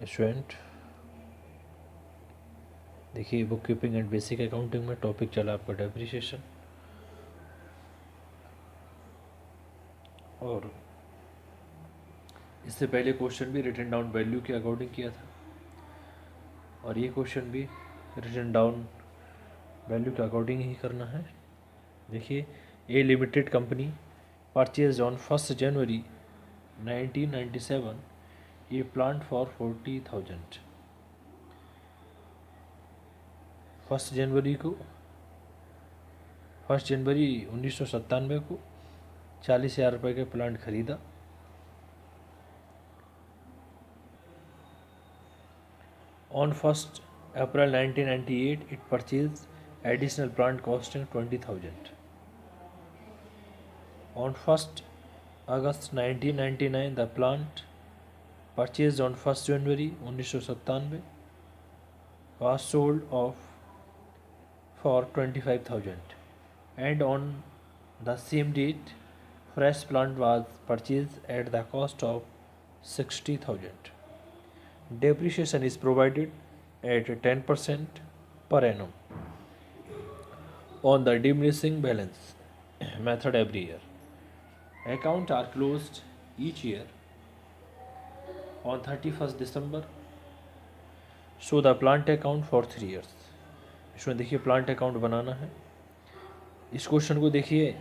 Student देखिए, book keeping and basic accounting में topic चला आपका डेप्रिसिएशन। और इससे पहले क्वेश्चन भी रिटन डाउन वैल्यू के अकॉर्डिंग किया था, और ये क्वेश्चन भी रिटन डाउन वैल्यू के अकॉर्डिंग ही करना है। देखिए, ए limited company purchase on 1 January 1997 ये प्लांट फॉर 40,000। 1 जनवरी 1997 को 40,000 रुपये का प्लांट खरीदा। On 1 April 1998 it purchase additional plant costing 20,000। On 1 August 1999 the plant purchase on 1 January 1997 was sold off for 25,000, and on the same date fresh plant was purchased at the cost of 60,000. Depreciation is provided at 10% per annum on the diminishing balance method every year. Accounts are closed each year on 31st December. Show the plant account for 3 years. इसमें देखिए plant account बनाना है। इस question को देखिए,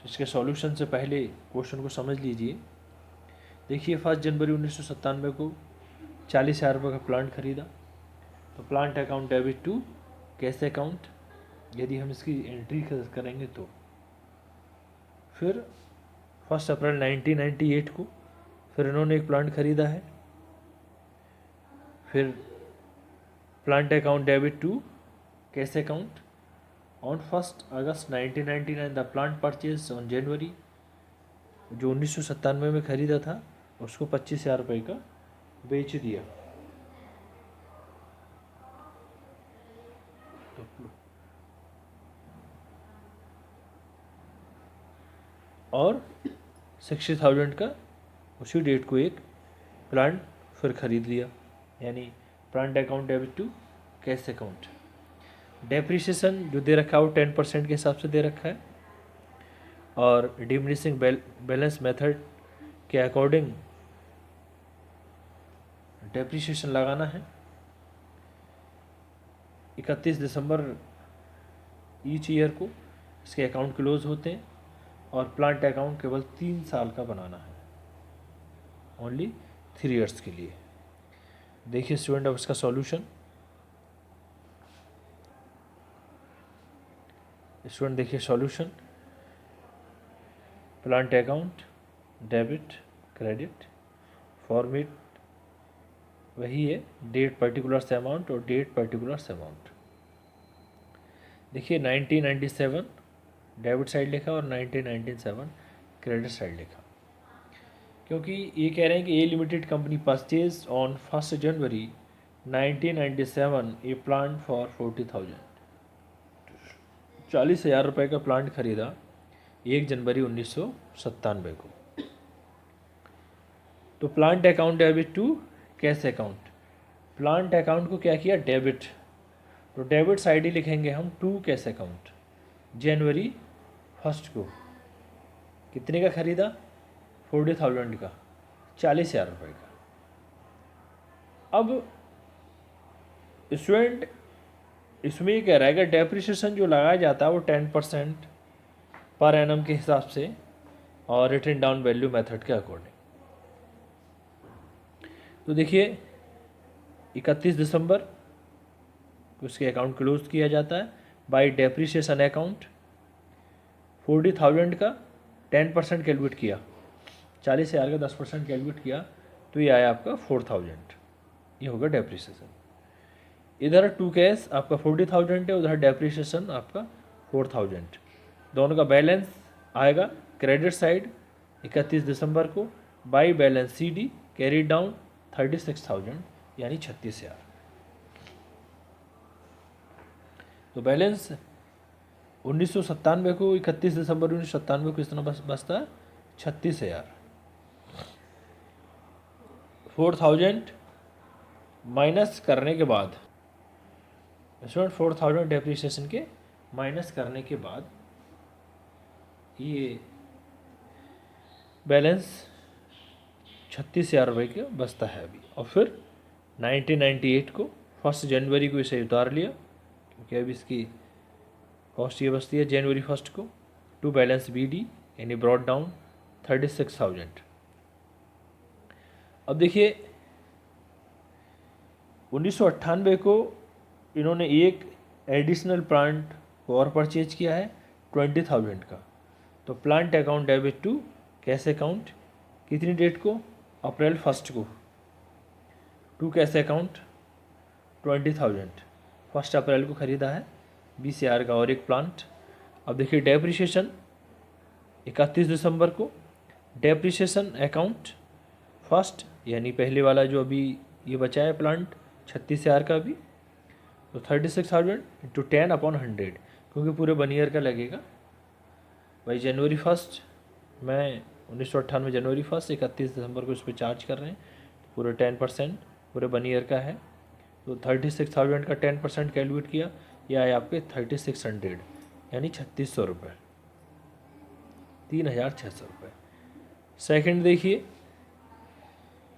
इसके solution से पहले question को समझ लीजिए। देखिए, 1 जनवरी 1997 को 40,000 रुपये का प्लांट खरीदा, तो plant account debit to cash account, यदि हम इसकी एंट्री करेंगे तो फिर 1 अप्रैल 1998 को फिर इन्होंने एक प्लांट खरीदा है, फिर plant account debit to cash account. On 1 August 1999 the plant purchase on January, जो 1997 में खरीदा था उसको 25,000 रुपये का बेच दिया। और 60,000 का उसी डेट को एक प्लांट फिर खरीद लिया, यानी plant account debit to cash account. Depreciation जो दे रखा है वो 10% के हिसाब से दे रखा है, और डिमिनिशिंग बैलेंस मेथड के अकॉर्डिंग डेप्रिसिएशन लगाना है। 31 दिसंबर ईच ईयर को इसके अकाउंट क्लोज होते हैं, और प्लांट अकाउंट केवल 3 साल का बनाना है, ओनली 3 ईयर्स के लिए। देखिए स्टूडेंट, अब इसका सॉल्यूशन। स्टूडेंट देखिए solution, plant account debit credit, format वही है, डेट पर्टिकुलर्स अमाउंट और डेट पर्टिकुलर्स अमाउंट। देखिए 1997 डेबिट साइड लिखा और 1997 क्रेडिट साइड लिखा, क्योंकि ये कह रहे हैं कि A limited company purchase on 1 January 1997 a plant for 40,000। 40,000 रुपये का प्लांट खरीदा 1 जनवरी 1997 को। तो plant account debit to cash account, plant account को क्या किया, डेबिट, तो डेबिट साइड ही लिखेंगे हम टू कैश अकाउंट। जनवरी 1 को कितने का खरीदा, 40,000 का, 40,000 रुपये का। अब स्टूडेंट इसमें ये कह रहा है कि डेप्रिसिएशन जो लगाया जाता है वो 10% पर एनम के हिसाब से और रिटन डाउन वैल्यू मेथड के अकॉर्डिंग। तो देखिए 31 दिसंबर को उसके अकाउंट क्लोज किया जाता है बाय डेप्रिसिएशन अकाउंट। 40,000 का 10% कैलकुलेट किया, 40,000 का 10% कैलकुलेट किया, तो ये आया आपका 4,000, ये होगा डेप्रिसिएशन। इधर टू कैश आपका 40,000 है, उधर डेप्रिसिएशन आपका 4,000, दोनों का बैलेंस आएगा क्रेडिट साइड 31 दिसंबर को by balance C D carry down 36,000 यानी 36,000। तो बैलेंस 1997 को 31 दिसंबर 1997 को कितना बचता है, 36,000। 4000 माइनस करने के बाद, स्टूडेंट 4000 डेप्रिसिएशन के माइनस करने के बाद ये बैलेंस 36,000 रुपये का बचता है अभी। और फिर 1998 को 1 जनवरी को इसे उतार लिया, क्योंकि अभी इसकी कॉस्ट ये बचती है जनवरी 1 को, टू बैलेंस BD यानी ब्रॉड डाउन 36,000। अब देखिए 1998 को इन्होंने एक एडिशनल प्लांट को और परचेज किया है 20,000 का। तो plant account debit to cash account कितनी डेट को, अप्रैल 1 को, टू कैश अकाउंट 20,000 1 अप्रैल को ख़रीदा है 20,000 का और एक प्लांट। अब देखिए डेप्रिसिएशन 31 दिसंबर को, डेप्रिसिएशन अकाउंट 1 यानी पहले वाला जो अभी ये बचा है प्लांट 36,000 का भी, तो 36,000 इंटू 10/100, क्योंकि पूरे 1 ईयर का लगेगा भाई। जनवरी 1 मैं 1998 जनवरी 1 31 दिसंबर को इस पर चार्ज कर रहे हैं, तो पूरे 10% पूरे 1 ईयर का है। तो 36,000 का 10% कैलकुलेट किया, यह आया आपके 3600 यानी 3600 रुपये, 3,600 रुपये। सेकेंड देखिए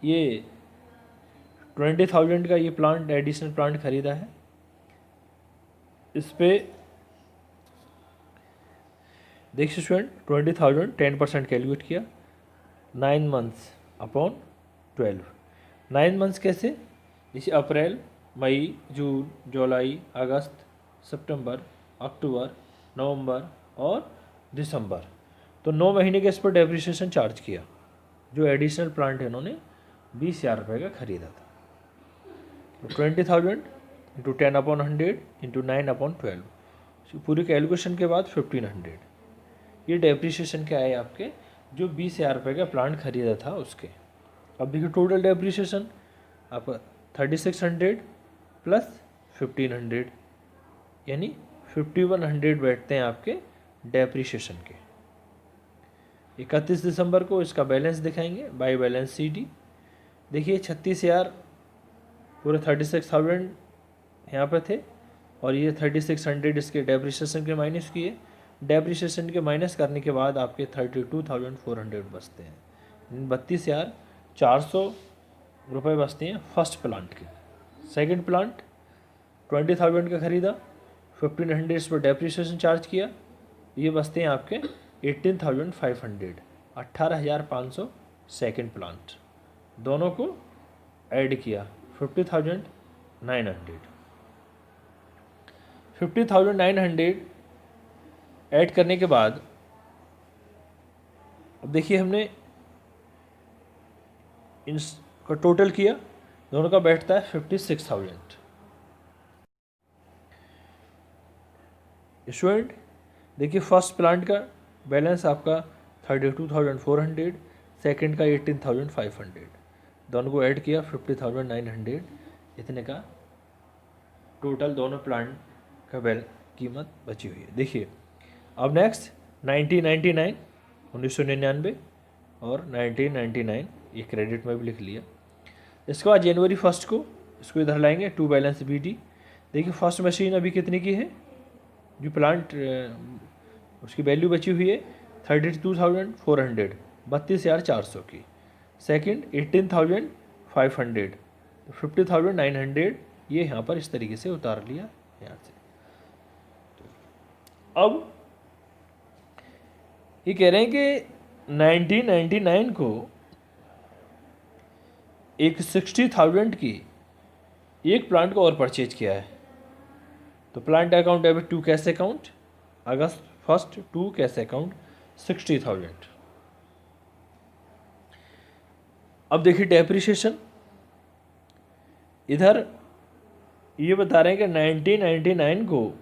ये 20,000 का ये प्लांट एडिशनल प्लांट ख़रीदा है, इस पे देखिए स्टूडेंट 20,000 10% कैलकुलेट किया, 9 मंथ्स अपॉन 12। 9 मंथ्स कैसे, जैसे अप्रैल, मई, जून, जुलाई, अगस्त, सितंबर, अक्टूबर, नवंबर और दिसंबर। तो 9 महीने के इस पर डेप्रिसिएशन चार्ज किया। जो एडिशनल प्लांट है इन्होंने 20,000 रुपये का ख़रीदा था। तो 20,000 इंटू 10/100 इंटू 9/12, पूरी कैलकुलेशन के बाद 1,500। ये डेप्रिसिएशन क्या है आपके, जो 20,000 रुपये का प्लांट ख़रीदा था उसके। अब देखिए टोटल डेप्रिसिएशन आपका 3600 प्लस 1,500 यानी 5,100 बैठते हैं आपके डेप्रिसिएशन के। 31 दिसंबर को इसका बैलेंस दिखाएंगे बाय बैलेंस CD। देखिए 36,000 पूरे 36,000 यहाँ पर थे, और ये 3600 इसके डेप्रिसिएशन के माइनस किए। डेप्रिसिएशन के माइनस करने के बाद आपके 32,400 बचते हैं, 32,400 रुपये बचते हैं फर्स्ट प्लांट के। सेकंड प्लांट 20,000 का ख़रीदा, 1,500 इस पर डेप्रिसिएशन चार्ज किया, ये बचते हैं आपके 18,500, 18,500 सेकंड प्लांट। दोनों को ऐड किया 50,900। 50,900 ऐड करने के बाद अब देखिए हमने इनका टोटल किया, दोनों का बैठता है 56,000। स्टूडेंट देखिए फर्स्ट प्लांट का बैलेंस आपका 32,400, सेकंड का 18,500, दोनों को ऐड किया 50,900, इतने का टोटल दोनों प्लांट का कीमत बची हुई है। देखिए अब नेक्स्ट 1999 और 1999 ये क्रेडिट में भी लिख लिया। इसके बाद जनवरी 1 को इसको इधर लाएंगे, टू बैलेंस BD। देखिए फर्स्ट मशीन अभी कितने की है, जो प्लांट उसकी वैल्यू बची हुई है 32,400, 32,400 की। सेकंड 18,500, 50,900 ये यहाँ पर इस तरीके से उतार लिया यहाँ से। अब ये कह रहे हैं कि 1999 को एक 60,000 की एक प्लांट को और परचेज किया है। तो plant account debit to cash account August 1 to cash account 60,000। अब देखिए डेप्रिसिएशन इधर ये बता रहे हैं कि 1999 को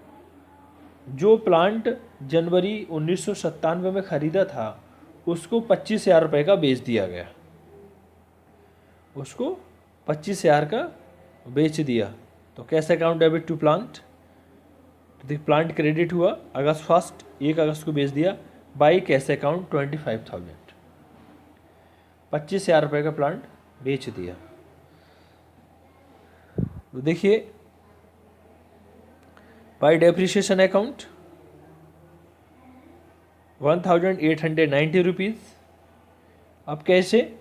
जो प्लांट जनवरी 1997 में ख़रीदा था उसको 25,000 रुपये का बेच दिया गया, उसको 25,000 का बेच दिया। तो cash account debit to plant, तो प्लांट क्रेडिट हुआ अगस्त 1 अगस्त को बेच दिया बाई कैश अकाउंट 25,000। 25,000 रुपये का प्लांट बेच दिया। तो देखिए बाय डेप्रिसिएशन अकाउंट 1890 रुपीज़। अब कैसे,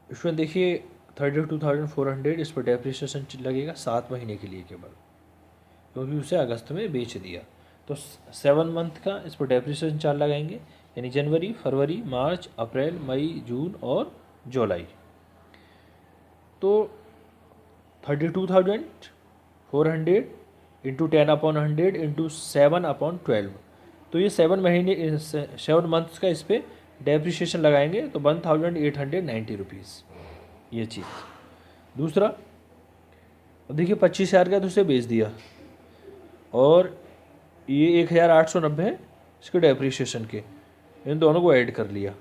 इसमें देखिए 32,400 इस पर डेप्रिसिएशन लगेगा 7 महीने के लिए केवल, क्योंकि उसे अगस्त में बेच दिया। तो 7 मंथ का इस पर डेप्रिसिएशन चार्ज लगाएंगे, यानी जनवरी, फरवरी, मार्च, अप्रैल, मई, जून और जुलाई। तो 32,400 इंटू 10/100 इंटू 7/12, तो ये 7 महीने 7 मंथ्स का इस पर डेप्रिसिएशन लगाएंगे तो 1890 रुपीज़ ये चीज़। दूसरा, अब देखिए 25,000 का तो उसे बेच दिया और ये 1,890 है इसके डेप्रिसिएशन के, इन दोनों को ऐड कर लिया।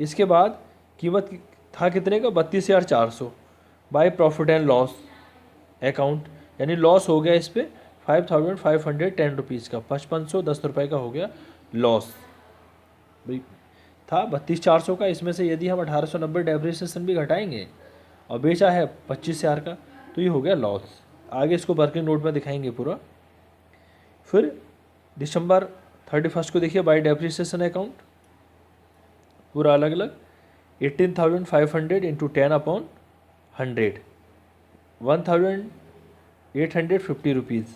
इसके बाद कीमत था कितने का, 32,400 by profit and loss account, यानी लॉस हो गया इस पर 5,510 रुपीज़ का, 5510 रुपये का हो गया लॉस। भाई था 32,400 का, इसमें से यदि हम 1,890 डेप्रिसिएशन भी घटाएंगे और बेचा है 25,000 का, तो ये हो गया लॉस। आगे इसको वर्किंग नोट में दिखाएंगे पूरा। फिर दिसंबर 31 को देखिए बाय डेप्रिसिएशन अकाउंट पूरा अलग अलग 18,500 इंटू 10/100 1,850 रुपीज़,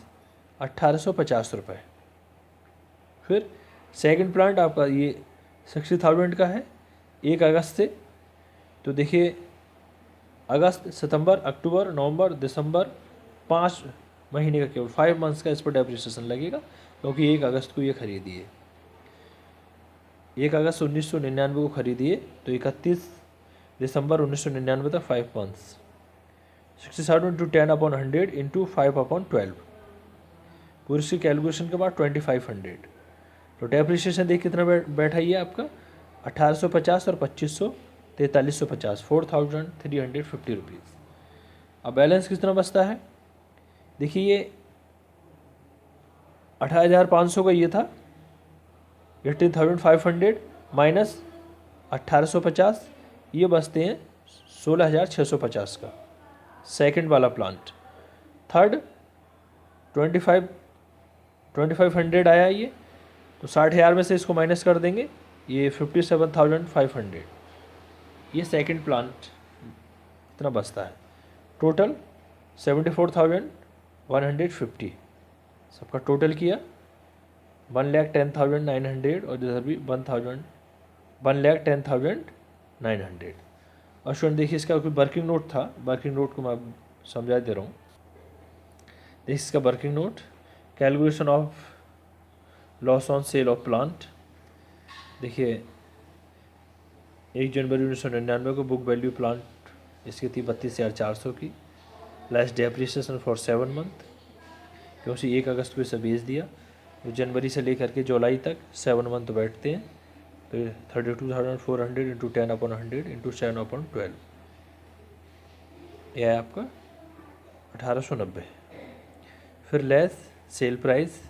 1,850 रुपये। फिर सेकंड प्लांट आपका ये 60,000 का है 1 अगस्त से, तो देखिए अगस्त, सितंबर, अक्टूबर, नवंबर, दिसंबर, 5 महीने का केवल 5 मंथ्स का इस पर डेप्रिसिएशन लगेगा, क्योंकि 1 अगस्त को ये खरीदिए, 1 अगस्त 1999 को खरीदिए, तो 31 दिसंबर 1999 तक 5 मंथ्स। 60,000 इंटू 10/100 इंटू 5/12, पूरी इसकी कैलकुलेशन के बाद 2,500। तो डेप्रिसिएशन देख कितना बैठा ही है आपका 1,850 और 2,500 4,350, 4,350 रुपीज़। अब बैलेंस कितना बचता है, देखिए ये 18,500 का ये था, 18,500 माइनस 1,850, ये बचते हैं 16,650 का सेकंड वाला प्लांट। थर्ड 2,500 आया ये, तो 60,000 में से इसको माइनस कर देंगे, ये 57,500, ये सेकंड प्लांट इतना बचता है। टोटल 74,150 सबका टोटल किया, 1,10,900 और इधर भी 1,10,900। और स्टूडेंट देखिए इसका कोई वर्किंग नोट था, वर्किंग नोट को मैं समझा दे रहा हूँ। देखिए इसका working note, calculation of loss on sale of plant. देखिए 1 जनवरी 1999 को बुक वैल्यू प्लांट इसकी थी 32,400 की, लेस डेप्रिसिएशन फॉर 7 मंथ, क्योंकि 1 अगस्त को इसे बेच दिया। तो जनवरी से लेकर के जुलाई तक 7 मंथ बैठते हैं, तो 32,400 इंटू 10/100 इंटू 7/12, यह है आपका 1,890। फिर लेस सेल प्राइस,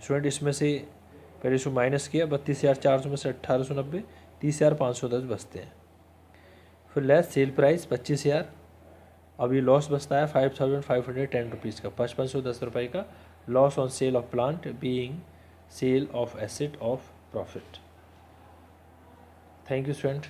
स्टूडेंट इसमें से पहले इसको माइनस किया, 32,400 में से 1,890, 30,510 बचते हैं। फिर लेस सेल प्राइस 25,000, अब ये लॉस बचता है 5,510 रुपीज़ का, 5,510 रुपये का loss on sale of plant being sale of asset of profit. Thank you student.